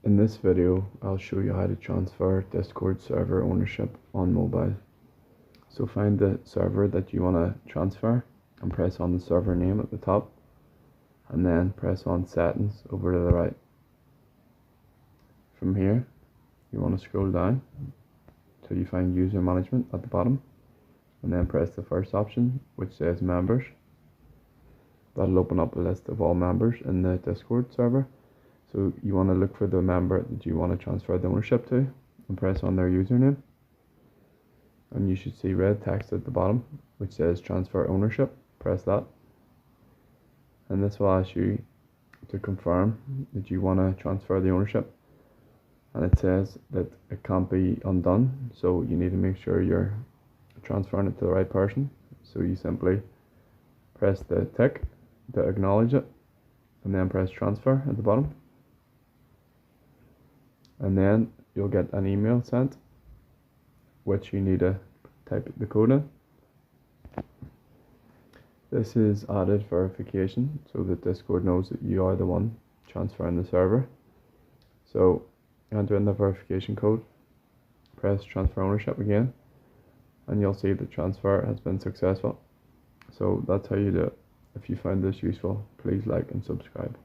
In this video, I'll show you how to transfer Discord server ownership on mobile. So find the server that you want to transfer and press on the server name at the top, and then press on settings over to the right. From here, you want to scroll down till you find user management at the bottom, and then press the first option which says members. That'll open up a list of all members in the Discord server. So you want to look for the member that you want to transfer the ownership to and press on their username. And you should see red text at the bottom which says transfer ownership. Press that. And this will ask you to confirm that you want to transfer the ownership. And it says that it can't be undone. So you need to make sure you're transferring it to the right person. So you simply press the tick to acknowledge it and then press transfer at the bottom. And then you'll get an email sent which you need to type the code in. This is added verification so that Discord knows that you are the one transferring the server. So enter in the verification code, press transfer ownership again, and you'll see the transfer has been successful. So that's how you do it. If you found this useful, please like and subscribe.